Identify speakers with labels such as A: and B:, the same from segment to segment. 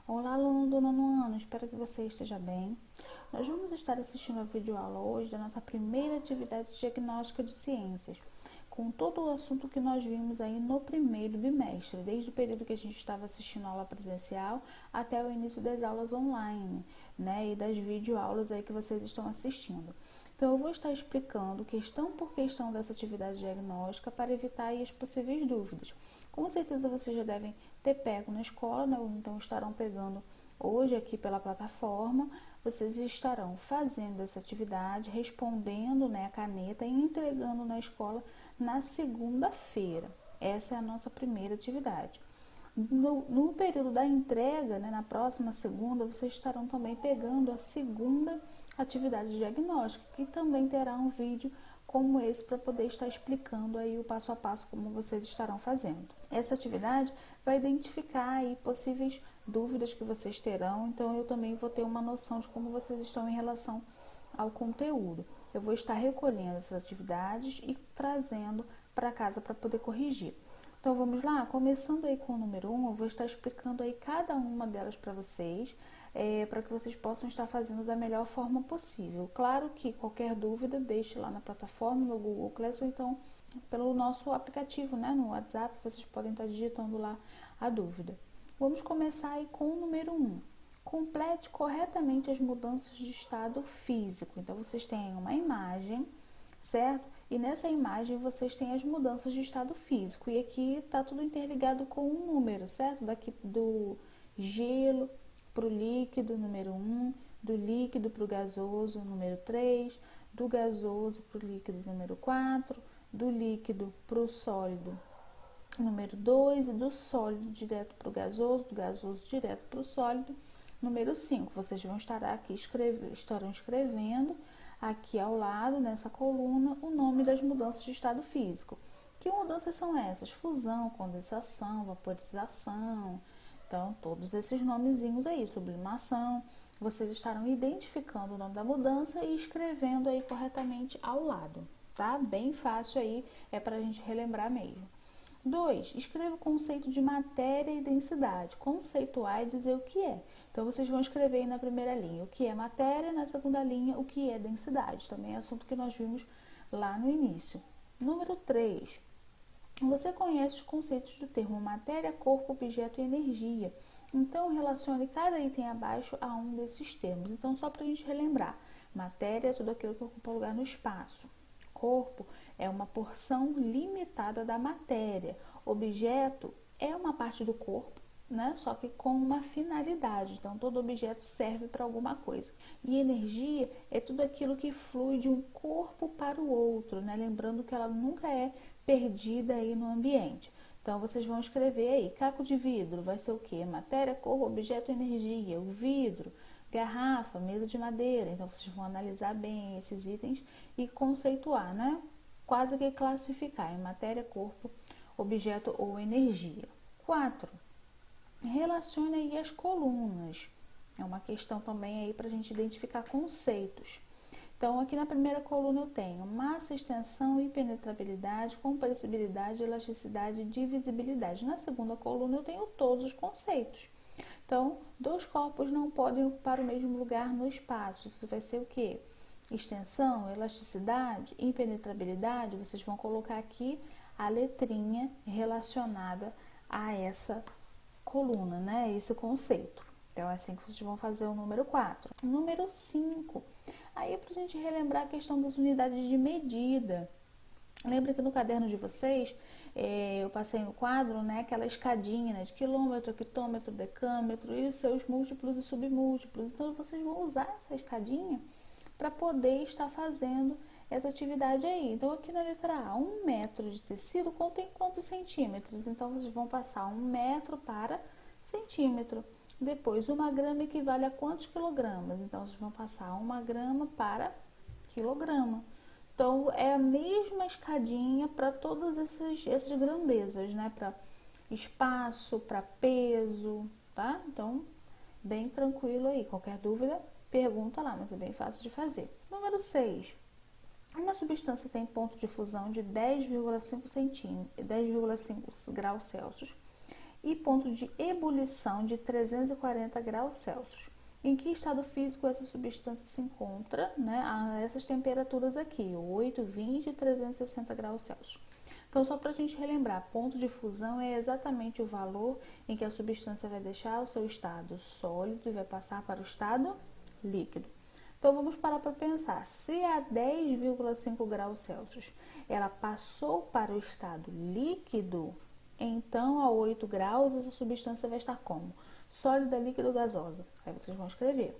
A: Olá, aluno do nono ano, espero que você esteja bem. Nós vamos estar assistindo a videoaula hoje da nossa primeira atividade diagnóstica de ciências, com todo o assunto que nós vimos aí no primeiro bimestre, desde o período que a gente estava assistindo a aula presencial até o início das aulas online, né, e das videoaulas aí que vocês estão assistindo. Então, eu vou estar explicando questão por questão dessa atividade diagnóstica para evitar aí as possíveis dúvidas. Com certeza vocês já devem ter pego na escola, né? Ou então estarão pegando hoje aqui pela plataforma. Vocês estarão fazendo essa atividade, respondendo, né, a caneta e entregando na escola na segunda-feira. Essa é a nossa primeira atividade. No período da entrega, né, na próxima segunda, vocês estarão também pegando a segunda atividade diagnóstica, que também terá um vídeo como esse para poder estar explicando aí o passo a passo como vocês estarão fazendo. Essa atividade vai identificar aí possíveis dúvidas que vocês terão, então eu também vou ter uma noção de como vocês estão em relação ao conteúdo. Eu vou estar recolhendo essas atividades e trazendo para casa para poder corrigir. Então vamos lá, começando aí com o número 1, eu vou estar explicando aí cada uma delas para vocês, para que vocês possam estar fazendo da melhor forma possível. Claro que qualquer dúvida, deixe lá na plataforma, no Google Class, ou então pelo nosso aplicativo, né, no WhatsApp, vocês podem estar digitando lá a dúvida. Vamos começar aí com o número 1. Complete corretamente as mudanças de estado físico. Então, vocês têm uma imagem, certo? E nessa imagem vocês têm as mudanças de estado físico. E aqui está tudo interligado com um número, certo? Daqui do gelo para o líquido, número 1, do líquido para o gasoso, número 3, do gasoso para o líquido, número 4, do líquido para o sólido, número 2, e do sólido direto para o gasoso, do gasoso direto para o sólido, número 5. Vocês vão estar aqui estarão escrevendo aqui ao lado, nessa coluna, o nome das mudanças de estado físico. Que mudanças são essas? Fusão, condensação, vaporização. Então, todos esses nomezinhos aí, sublimação, vocês estarão identificando o nome da mudança e escrevendo aí corretamente ao lado, tá? Bem fácil aí, é para a gente relembrar mesmo. 2. Escreva o conceito de matéria e densidade. Conceituar é dizer o que é. Então, vocês vão escrever aí na primeira linha o que é matéria, na segunda linha o que é densidade. Também é assunto que nós vimos lá no início. Número 3. Você conhece os conceitos do termo matéria, corpo, objeto e energia. Então, relacione cada item abaixo a um desses termos. Então, só para a gente relembrar. Matéria é tudo aquilo que ocupa lugar no espaço. Corpo é uma porção limitada da matéria. Objeto é uma parte do corpo, né? Só que com uma finalidade. Então, todo objeto serve para alguma coisa. E energia é tudo aquilo que flui de um corpo para o outro, né? Lembrando que ela nunca é perdida aí no ambiente. Então, vocês vão escrever aí, caco de vidro vai ser o quê? Matéria, corpo, objeto, energia. O vidro, garrafa, mesa de madeira. Então, vocês vão analisar bem esses itens e conceituar, né? Quase que classificar em matéria, corpo, objeto ou energia. 4. Relacione aí as colunas. É uma questão também aí para a gente identificar conceitos. Então, aqui na primeira coluna eu tenho massa, extensão, impenetrabilidade, compressibilidade, elasticidade e divisibilidade. Na segunda coluna eu tenho todos os conceitos. Então, dois corpos não podem ocupar o mesmo lugar no espaço. Isso vai ser o quê? Extensão, elasticidade, impenetrabilidade. Vocês vão colocar aqui a letrinha relacionada a essa coluna, né? Esse conceito. Então, é assim que vocês vão fazer o número 4. Número 5. Aí é para a gente relembrar a questão das unidades de medida. Lembra que no caderno de vocês, eu passei no quadro, né, aquela escadinha, né, de quilômetro, hectômetro, decâmetro e os seus múltiplos e submúltiplos. Então, vocês vão usar essa escadinha para poder estar fazendo essa atividade aí. Então, aqui na letra A, 1 metro de tecido contém quantos centímetros? Então, vocês vão passar 1 metro para centímetro. Depois, 1 grama equivale a quantos quilogramas? Então, vocês vão passar 1 grama para quilograma. Então, é a mesma escadinha para todas essas grandezas, né? Para espaço, para peso, tá? Então, bem tranquilo aí. Qualquer dúvida, pergunta lá, mas é bem fácil de fazer. Número 6. Uma substância tem ponto de fusão de 10,5 graus Celsius e ponto de ebulição de 340 graus Celsius. Em que estado físico essa substância se encontra, né, a essas temperaturas aqui, 8, 20 e 360 graus Celsius. Então, só para a gente relembrar, ponto de fusão é exatamente o valor em que a substância vai deixar o seu estado sólido e vai passar para o estado líquido. Então, vamos parar para pensar. Se a 10,5 graus Celsius ela passou para o estado líquido, então a 8 graus essa substância vai estar como? Sólida, líquida ou gasosa? Aí vocês vão escrever.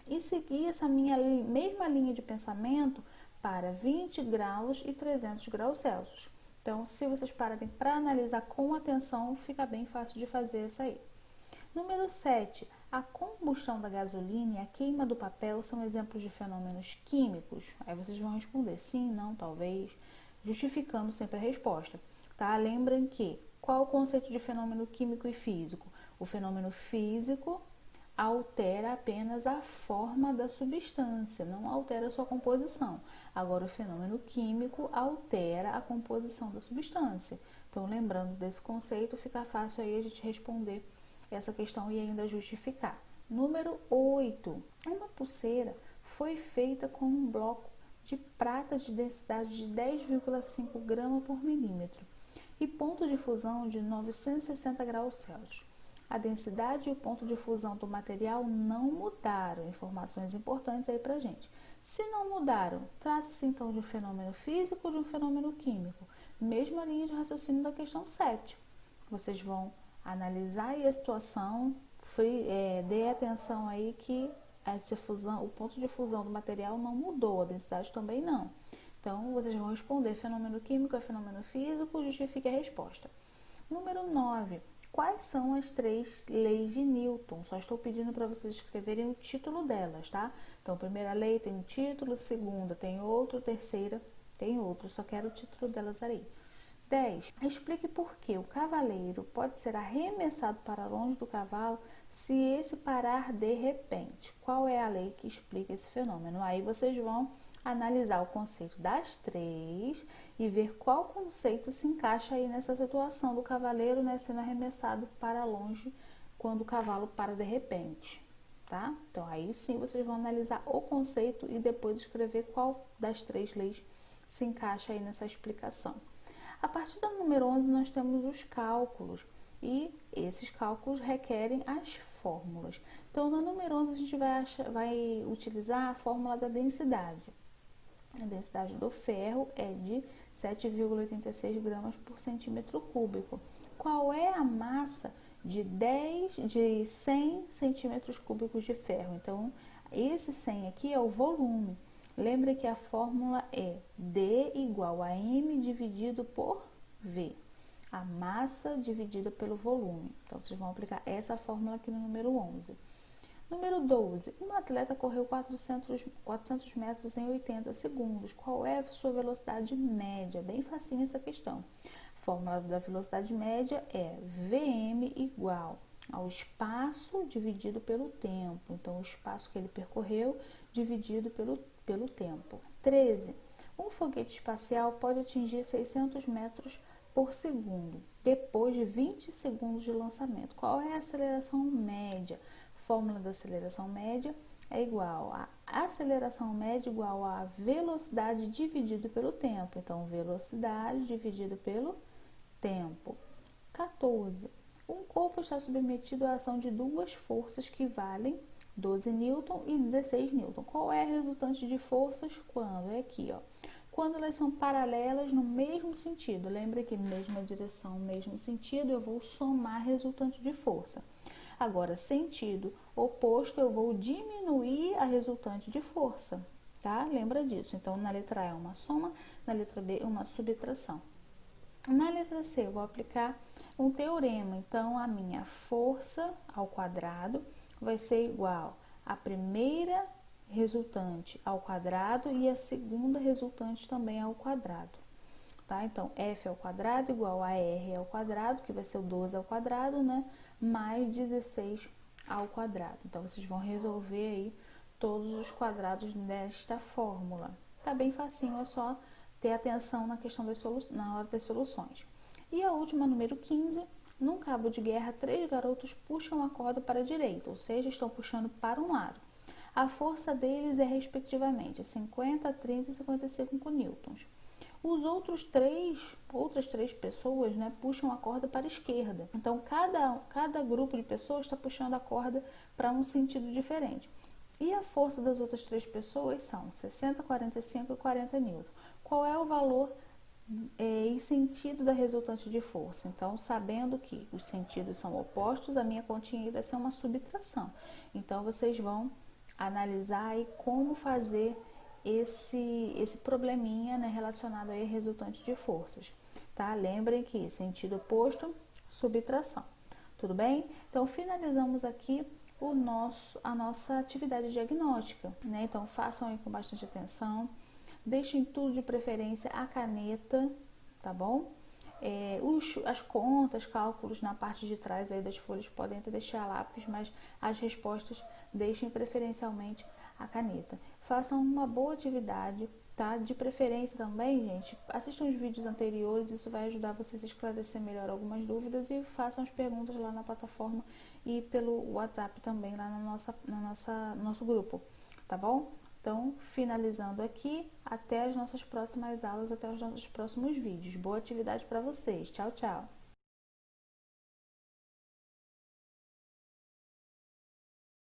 A: E seguir essa minha mesma linha de pensamento para 20 graus e 300 graus Celsius. Então, se vocês pararem para analisar com atenção, fica bem fácil de fazer essa aí. Número 7. A combustão da gasolina e a queima do papel são exemplos de fenômenos químicos? Aí vocês vão responder sim, não, talvez, justificando sempre a resposta. Tá? Lembrem que, qual o conceito de fenômeno químico e físico? O fenômeno físico altera apenas a forma da substância, não altera a sua composição. Agora, o fenômeno químico altera a composição da substância. Então, lembrando desse conceito, fica fácil aí a gente responder essa questão e ainda justificar. Número 8. Uma pulseira foi feita com um bloco de prata de densidade de 10,5 gramas por milímetro e ponto de fusão de 960 graus Celsius. A densidade e o ponto de fusão do material não mudaram. Informações importantes aí pra gente. Se não mudaram, trata-se então de um fenômeno físico ou de um fenômeno químico? Mesma linha de raciocínio da questão 7. Vocês vão analisar aí a situação, dê atenção aí que essa fusão, o ponto de fusão do material não mudou, a densidade também não. Então, vocês vão responder fenômeno químico é fenômeno físico, justifique a resposta. Número 9. Quais são as 3 leis de Newton? Só estou pedindo para vocês escreverem o título delas, tá? Então, primeira lei tem um título, segunda tem outro, terceira tem outro. Só quero o título delas aí. 10. Explique por que o cavaleiro pode ser arremessado para longe do cavalo se esse parar de repente. Qual é a lei que explica esse fenômeno? Aí vocês vão analisar o conceito das 3 e ver qual conceito se encaixa aí nessa situação do cavaleiro, né, sendo arremessado para longe quando o cavalo para de repente, tá? Então aí sim vocês vão analisar o conceito e depois escrever qual das 3 leis se encaixa aí nessa explicação. A partir do número 11 nós temos os cálculos e esses cálculos requerem as fórmulas. Então no número 11 a gente vai utilizar a fórmula da densidade. A densidade do ferro é de 7,86 gramas por centímetro cúbico. Qual é a massa de 100 centímetros cúbicos de ferro? Então, esse 100 aqui é o volume. Lembra que a fórmula é D igual a M dividido por V. A massa dividida pelo volume. Então, vocês vão aplicar essa fórmula aqui no número 11. Número 12. Um atleta correu 400 metros em 80 segundos. Qual é a sua velocidade média? Bem facinho essa questão. A fórmula da velocidade média é Vm igual ao espaço dividido pelo tempo. Então, o espaço que ele percorreu dividido pelo tempo. 13. Um foguete espacial pode atingir 600 metros por segundo, depois de 20 segundos de lançamento. Qual é a aceleração média? Fórmula da aceleração média é igual a aceleração média igual a velocidade dividido pelo tempo. Então, velocidade dividido pelo tempo. 14. Um corpo está submetido à ação de duas forças que valem 12 newton e 16 newton. Qual é a resultante de forças quando? É aqui, ó. Quando elas são paralelas no mesmo sentido. Lembra que mesma direção, mesmo sentido, eu vou somar a resultante de força. Agora, sentido oposto, eu vou diminuir a resultante de força, tá? Lembra disso. Então, na letra A é uma soma, na letra B é uma subtração. Na letra C, eu vou aplicar um teorema. Então, a minha força ao quadrado vai ser igual à primeira resultante ao quadrado e a segunda resultante também ao quadrado. Tá? Então, F ao quadrado igual a R ao quadrado, que vai ser o 12 ao quadrado, né? Mais 16 ao quadrado. Então, vocês vão resolver aí todos os quadrados desta fórmula. Tá bem facinho, é só ter atenção na questão na hora das soluções. E a última, número 15, Num cabo de guerra, 3 garotos puxam a corda para a direita, ou seja, estão puxando para um lado. A força deles é, respectivamente, 50, 30 e 55 newtons. Os outras três pessoas, né, puxam a corda para a esquerda. Então, cada grupo de pessoas está puxando a corda para um sentido diferente. E a força das outras 3 pessoas são 60, 45 e 40 newtons. Qual é o valor e sentido da resultante de força? Então, sabendo que os sentidos são opostos, a minha continha aí vai ser uma subtração. Então, vocês vão analisar aí como fazer esse probleminha, né, relacionado aí a resultante de forças, tá? Lembrem que sentido oposto, subtração. Tudo bem? Então, finalizamos aqui a nossa atividade diagnóstica, né? Então, façam aí com bastante atenção. Deixem tudo de preferência a caneta, tá bom? As contas, cálculos na parte de trás aí das folhas podem até deixar lápis, mas as respostas deixem preferencialmente a caneta. Façam uma boa atividade, tá? De preferência também, gente, assistam os vídeos anteriores, isso vai ajudar vocês a esclarecer melhor algumas dúvidas, e façam as perguntas lá na plataforma e pelo WhatsApp também, lá no nosso grupo, tá bom? Então, finalizando aqui, até as nossas próximas aulas, até os nossos próximos vídeos. Boa atividade para vocês. Tchau, tchau!